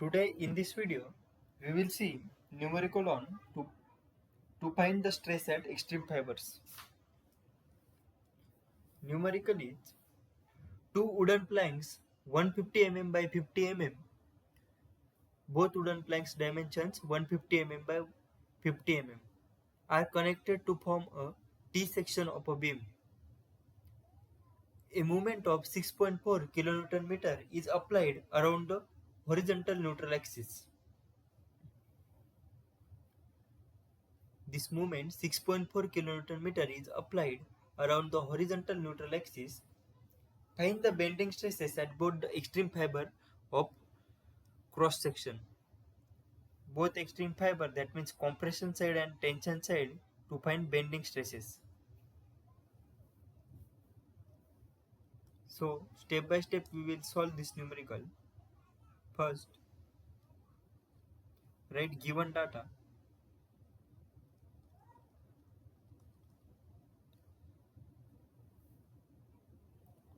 Today in this video, we will see numerical on to find the stress at extreme fibers. Numerical is two wooden planks 150 mm by 50 mm. Both wooden planks dimensions 150 mm by 50 mm are connected to form a T section of a beam. A moment of 6.4 kN meter is applied around the horizontal neutral axis. This moment 6.4 kN meter is applied around the horizontal neutral axis. Find the bending stresses at both the extreme fiber of cross section. Both extreme fiber, that means compression side and tension side, to find bending stresses. So step by step we will solve this numerical. First, write given data.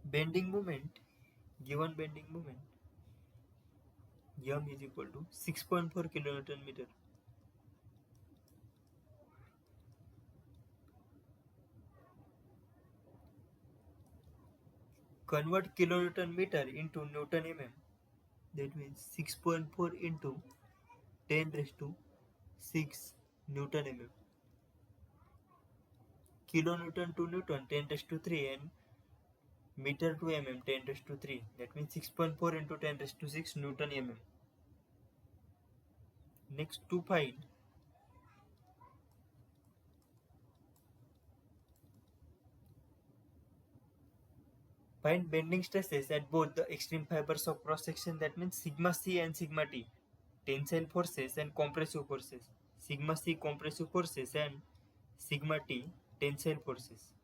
Bending moment, given bending moment, m is equal to 6.4 kN meter. Convert kilonewton meter into Newton mm. That means 6.4 into 10 raised to 6 Newton mm. Kilonewton to Newton 10 raised to 3 and meter to mm 10 raised to 3. That means 6.4 into 10 raised to 6 Newton mm. Next, to find bending stresses at both the extreme fibers of cross section, that means sigma c and sigma t, tensile forces and compressive forces. Sigma c compressive forces and sigma t tensile forces.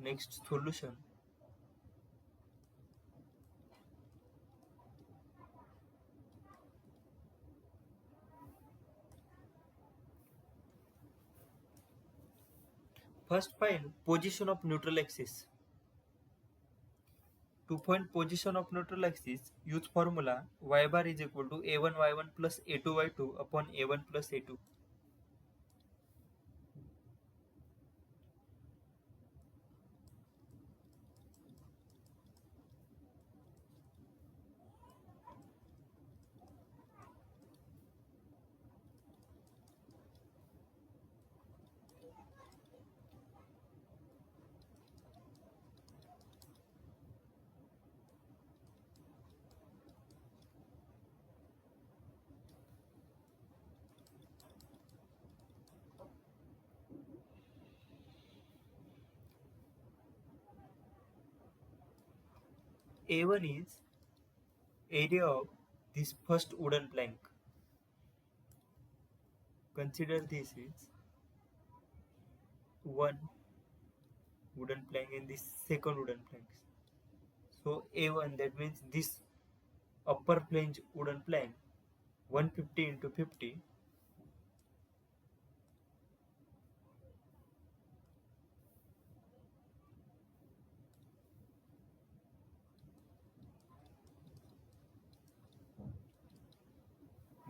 Next, solution. First, find position of neutral axis. To find position of neutral axis, use formula y bar is equal to a1 y1 plus a2 y2 upon a1 plus a2. A1 is area of this first wooden plank. Consider this is one wooden plank and this second wooden plank. So A1, that means this upper flange wooden plank 150 into 50,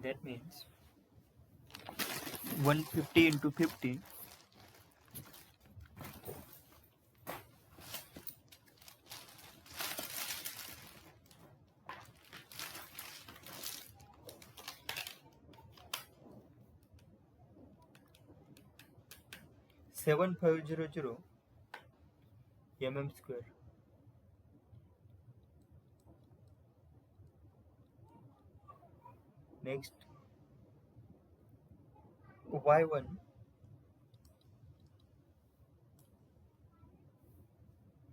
that means 150 into 50, 7500 mm square. Next, Y1,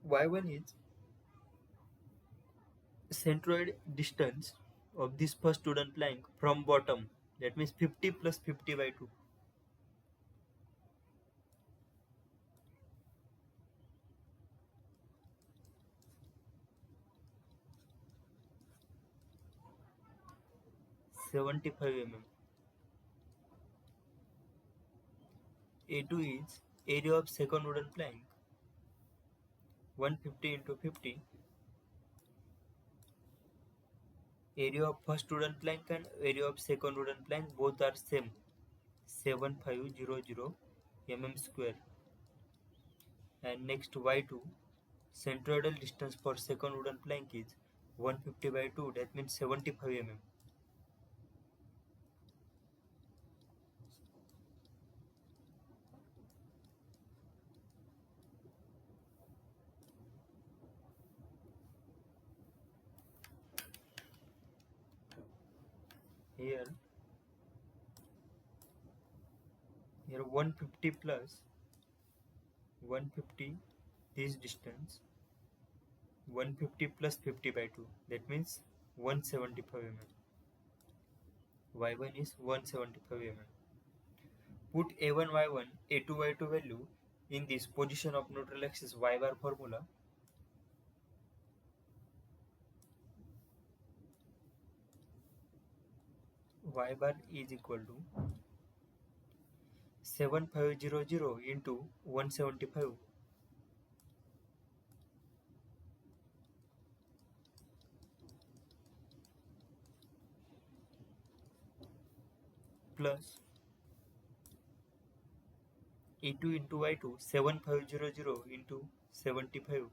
Y1 is centroid distance of this first wooden plank from bottom, that means 50 plus 50 by 2. $75 mm. A2 is area of second wooden plank 150 into 50. Area of first wooden plank and area of second wooden plank both are same, 7500 mm square. And next y2, centroidal distance for second wooden plank is 150 by 2, that means 75 mm. Here, 150 plus 150, this distance 150 plus 50 by 2, that means 175 mm. Y1 is 175 mm. Put A1 Y1 A2 Y2 value in this position of neutral axis y bar formula. Y bar is equal to 7500 into 175 plus A2 into Y2, 7500 into 75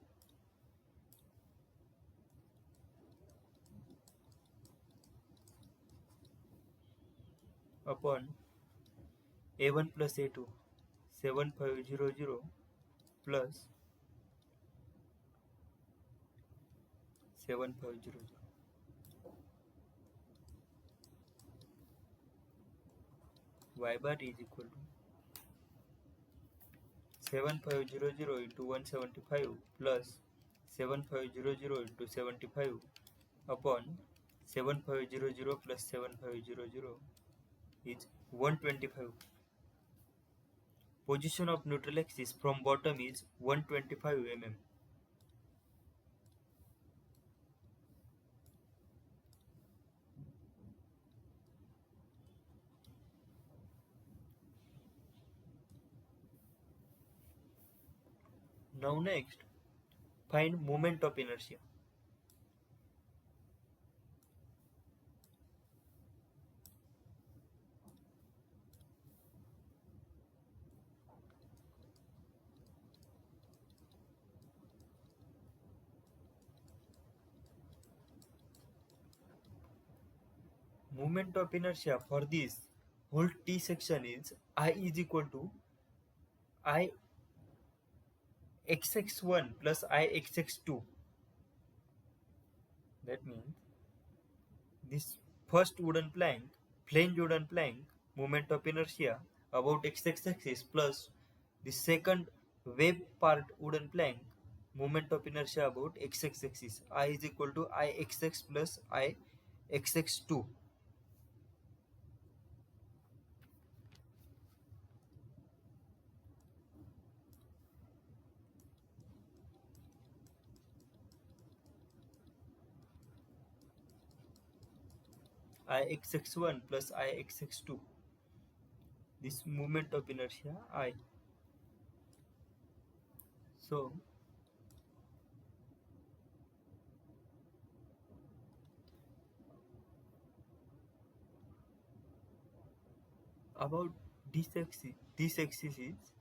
upon A1 plus A2, 7500 plus 7500. Y bar is equal to 7500 into 175 plus 7500 into 75 upon 7500 plus 7500 is 125. Position of neutral axis from bottom is 125 mm. Now next, find moment of inertia. Moment of inertia for this whole T section is I is equal to I xx1 plus I xx2. That means this first wooden plank, flange wooden plank, moment of inertia about x axis plus the second wave part wooden plank, moment of inertia about x axis. I is equal to I xx plus I xx2. I xx1 plus I xx2. This moment of inertia I. So about this axis is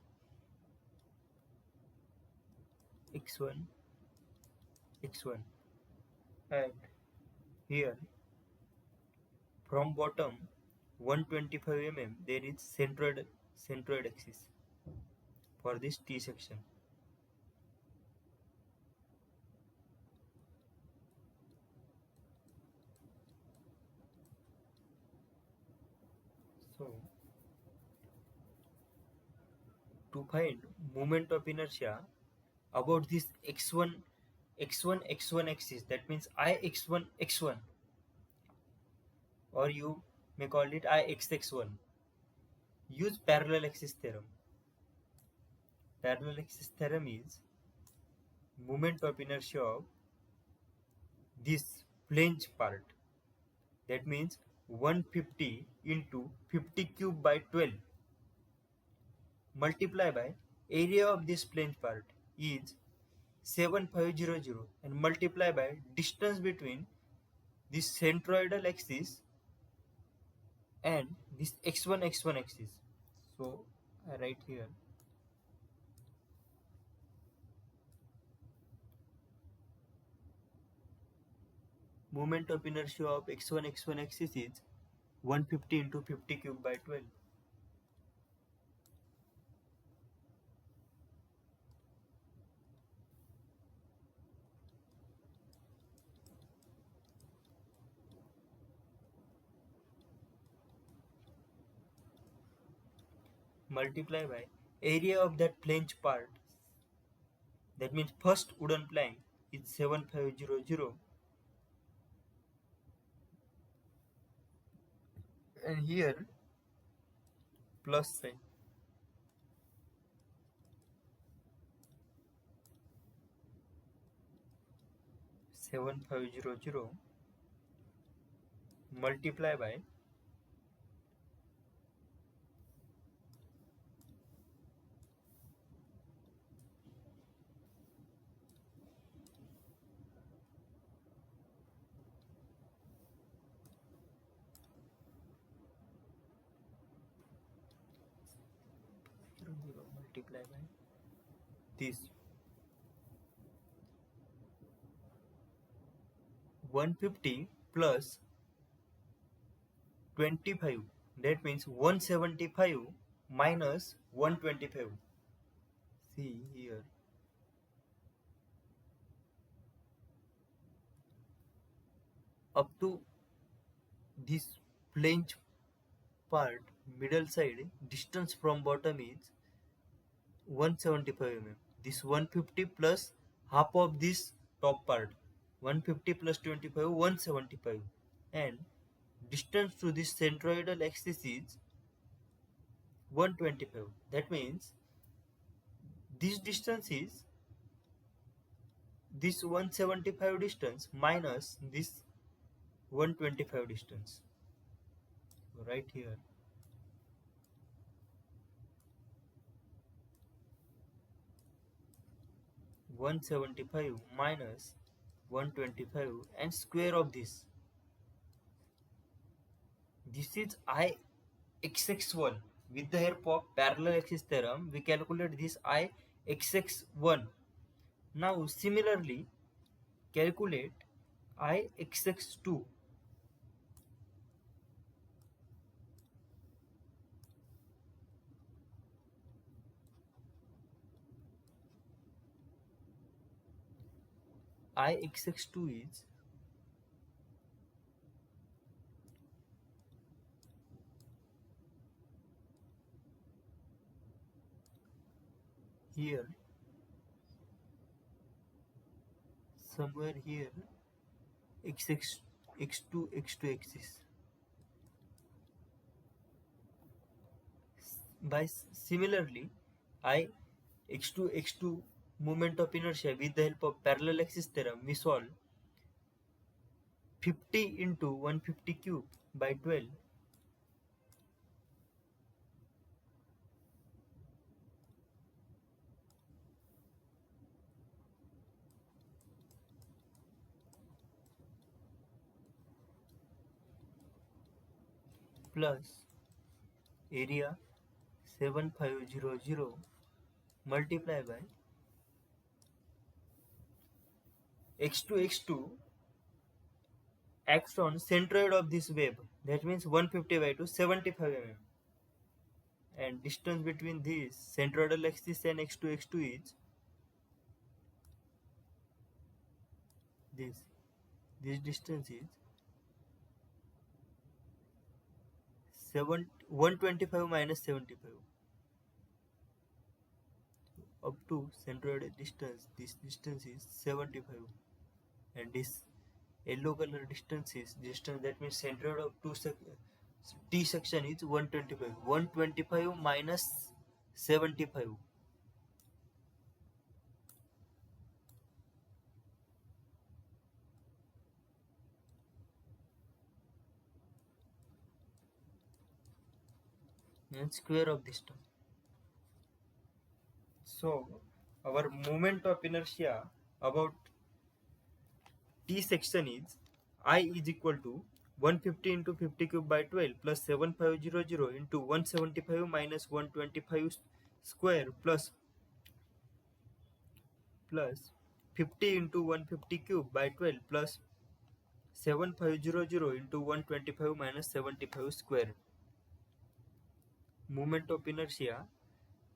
x1 x1, and here from bottom 125 mm there is centroid axis for this T section. So to find moment of inertia about this x1 axis, that means I x1 x1, or you may call it I xx1, use parallel axis theorem. Parallel axis theorem is moment of inertia of this flange part, that means 150 into 50 cube by 12 multiply by area of this flange part is 7500 and multiply by distance between this centroidal axis and this x1 axis. So I write here moment of inertia of x1 axis is 150 into 50 cube by 12. Multiply by area of that flange part, that means first wooden plank, is 7500 and here plus sign. 7500 multiply by multiply by this 150 plus 25, that means 175 minus 125. See here, up to this flange part middle side distance from bottom is 175 mm. This 150 plus half of this top part, 150 plus 25, 175, and distance to this centroidal axis is 125. That means this distance is this 175 distance minus this 125 distance. So right here 175 minus 125 and square of this. This is I xx1. With the help of parallel axis theorem, we calculate this I xx1. Now similarly calculate I xx2. I xx2 is here, somewhere here, xx x2 axis. By similarly, I x2 moment of inertia with the help of parallel axis theorem, we solve 50 into 150 cube by 12 plus area 7500 multiply by x2 acts on centroid of this wave, that means 150 by 2 75 mm, and distance between this centroidal axis and x2 is this distance is 125 minus 75 up to centroidal distance. This distance is 75 and this yellow color distance is distance, that means centroid of T section is 125. 125 minus 75. And square of this term. So our moment of inertia about T section is I is equal to 150 into 50 cube by 12 plus 7500 into 175 minus 125 square plus 50 into 150 cube by 12 plus 7500 into 125 minus 75 square. Moment of inertia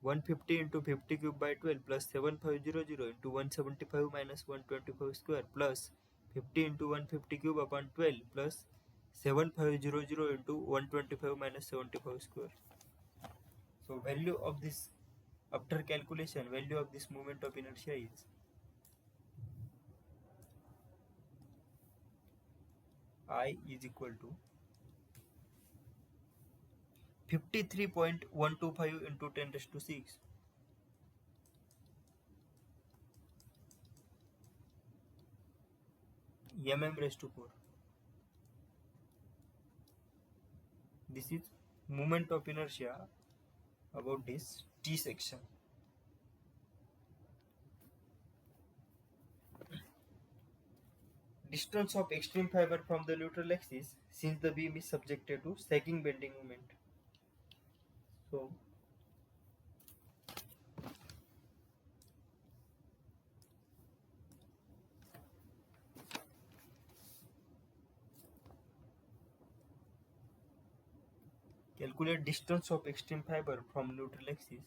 150 into 50 cube by 12 plus 7500 into 175 minus 125 square plus 50 into 150 cube upon 12 plus 7500 into 125 minus 75 square. So value of this, after calculation, value of this moment of inertia is I is equal to 53.125 into 10 raised to 6 mm raised to 4. This is moment of inertia about this T section. Distance of extreme fiber from the neutral axis since the beam is subjected to sagging bending moment. So calculate distance of extreme fiber from neutral axis.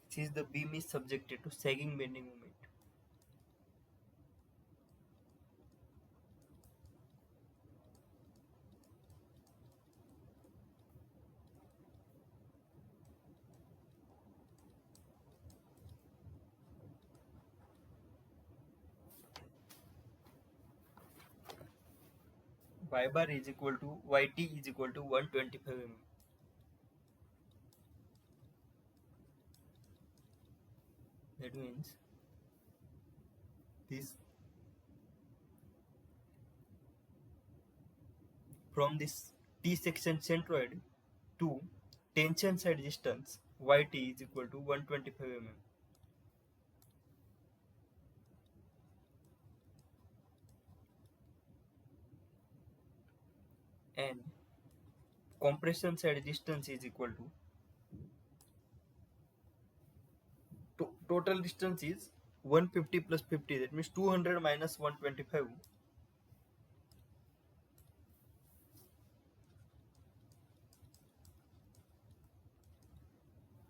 Since the beam is subjected to sagging bending moment. Y bar is equal to Yt is equal to 125 mm. That means this from this T section centroid to tension side distance Yt is equal to 125 mm. And compression side distance is equal to total distance is 150 plus 50, that means 200 minus 125.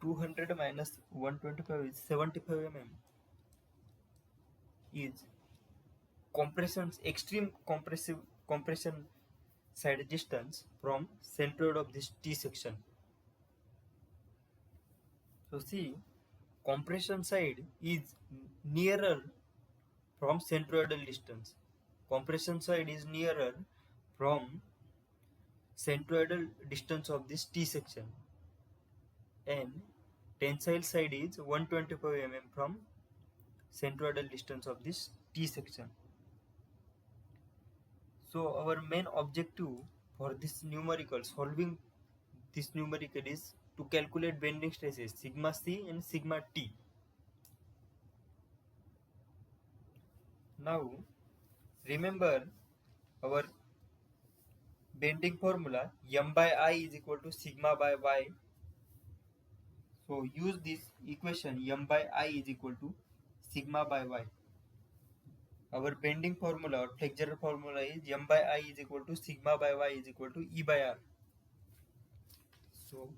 200 minus 125 is 75 mm is extreme compression side distance from centroid of this T section. So see, compression side is nearer from centroidal distance. Compression side is nearer from centroidal distance of this T section, and tensile side is 125 mm from centroidal distance of this T section. So our main objective for this numerical, solving this numerical, is to calculate bending stresses sigma c and sigma t. Now remember our bending formula, m by I is equal to sigma by y. So use this equation, m by I is equal to sigma by y. Our bending formula or flexure formula is m by I is equal to sigma by y is equal to E by R. So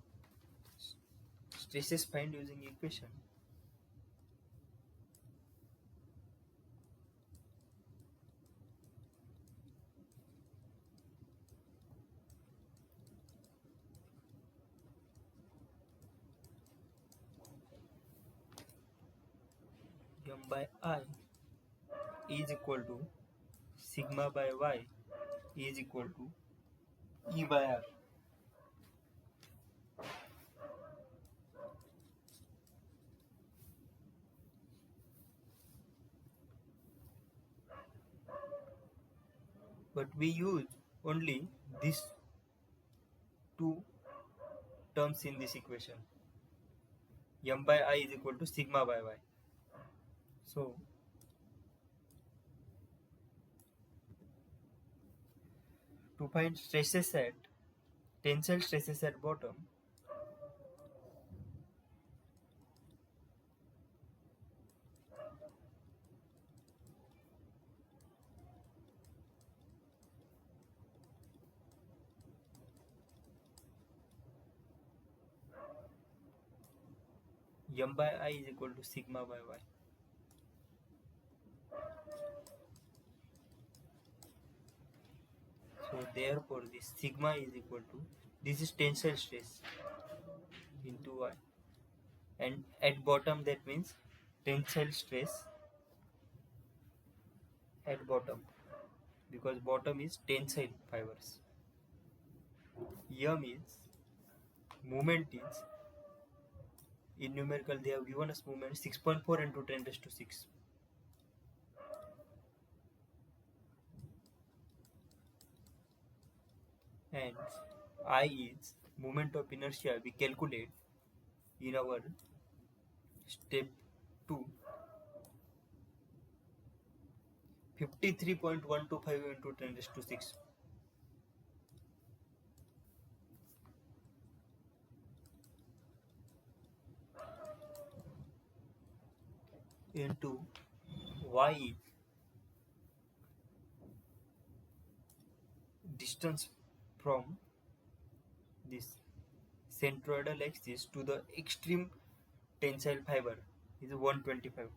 stresses find using equation. M by I is equal to sigma by y is equal to E by R. But we use only these two terms in this equation. M by I is equal to sigma by Y. So to find stresses at tensile stresses at bottom, M by I is equal to sigma by Y. So therefore this sigma is equal to, this is tensile stress into Y, and at bottom that means tensile stress at bottom, because bottom is tensile fibers. M is, moment is, in numerical they have given us moment 6.4 into 10 raised to 6. And I is moment of inertia we calculate in our step 2, 53.125 into 10 raised to 6. Into Y is distance from this centroidal axis to the extreme tensile fiber is 125.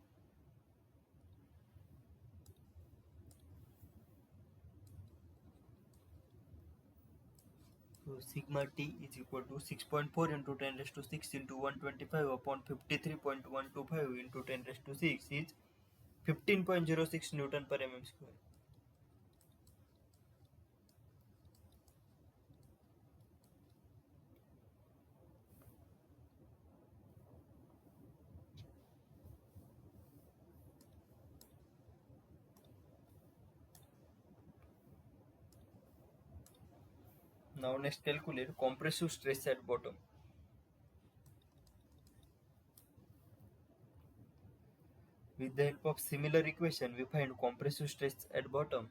So sigma T is equal to 6.4 into 10 raised to 6 into 125 upon 53.125 into 10 raised to 6 is 15.06 Newton per mm square. Now next calculate compressive stress at bottom. With the help of similar equation we find compressive stress at bottom.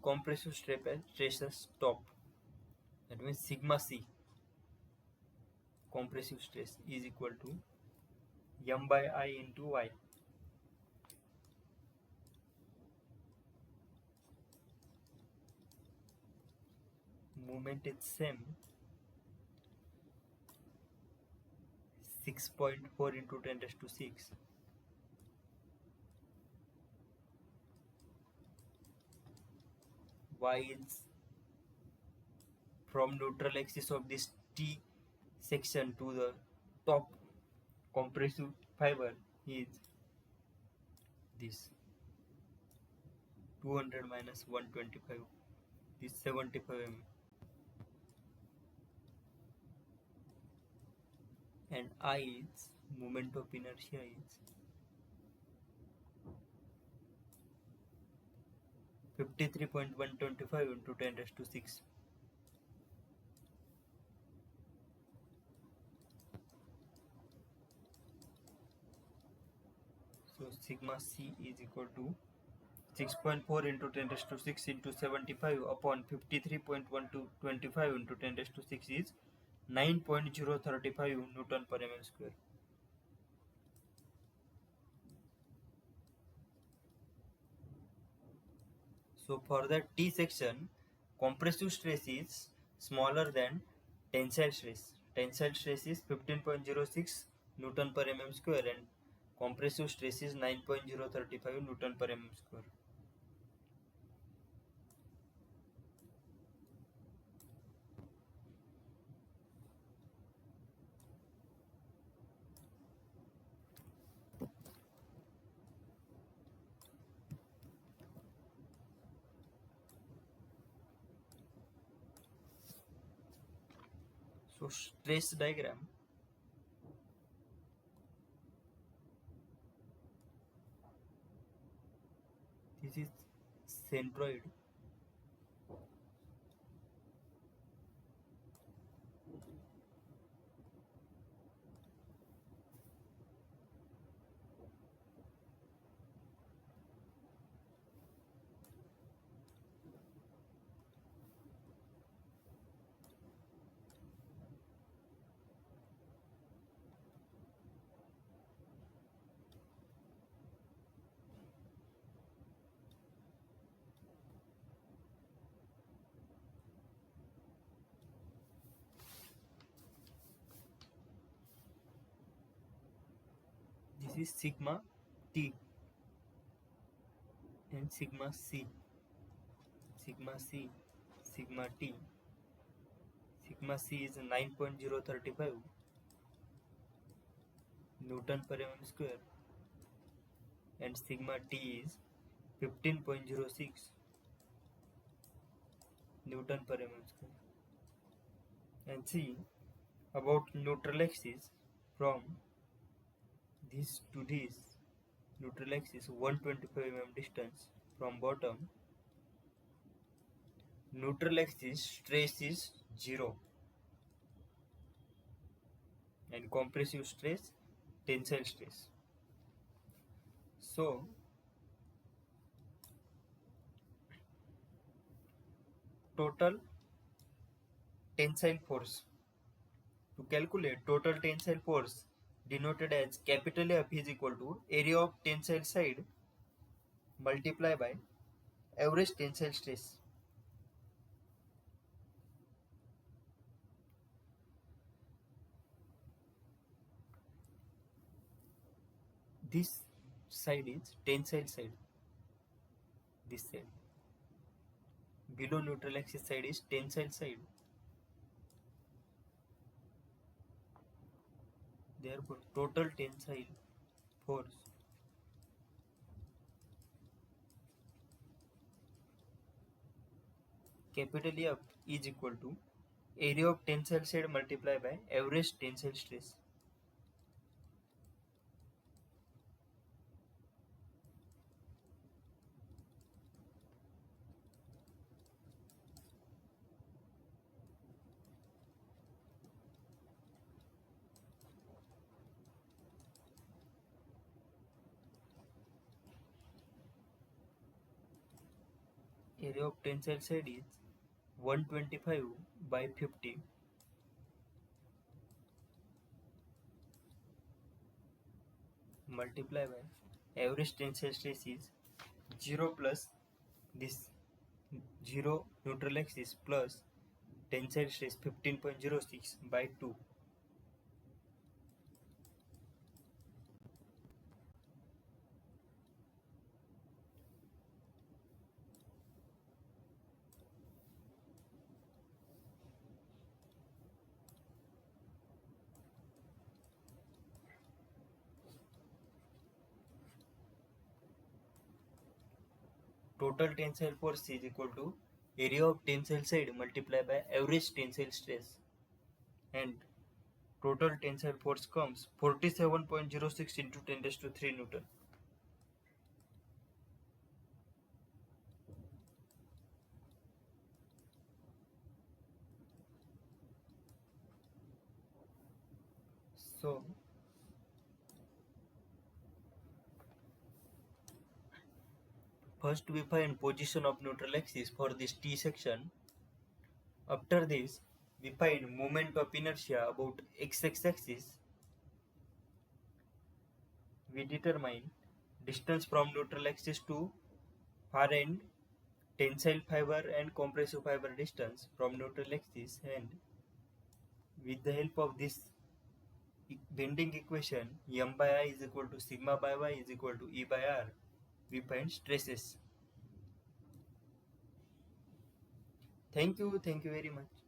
Compressive stress at top. That means sigma C compressive stress is equal to M by I into Y. Moment is same, 6.4 into 10 raised to 6. Y is from neutral axis of this T section to the top compressive fiber is this 200 minus 125, this 75 mm, and I is moment of inertia is 53.125 into 10 raised to 6. So sigma C is equal to 6.4 into 10 raised to 6 into 75 upon 53.1225 into 10 raised to 6 is 9.035 Newton per mm square. So for the T section, compressive stress is smaller than tensile stress. Tensile stress is 15.06 Newton per mm square and compressive stress is 9.035 Newton per mm square. So stress diagram, this is centroid. This is sigma T and sigma C, sigma C, sigma T. Sigma C is 9.035 Newton per mm square and sigma T is 15.06 Newton per mm square. And see about neutral axis, from this to this neutral axis 125 mm distance from bottom, neutral axis stress is 0 and compressive stress tensile stress. So total tensile force, to calculate total tensile force denoted as capital F is equal to area of tensile side multiplied by average tensile stress. This side is tensile side, this side. Below neutral axis side is tensile side. Therefore, total tensile force capital F is equal to area of tensile side multiplied by average tensile stress. Area of tensile side is 125 by 50 multiplied by average tensile stress is 0 plus this 0 neutral axis plus tensile stress 15.06 by 2. Total tensile force is equal to area of tensile side multiplied by average tensile stress, and total tensile force comes 47.06 into 10 raised to 3 Newton. So first we find position of neutral axis for this T section. After this we find moment of inertia about x axis. We determine distance from neutral axis to far end, tensile fiber and compressive fiber distance from neutral axis, and with the help of this bending equation m by I is equal to sigma by y is equal to E by r, we find stresses. Thank you very much.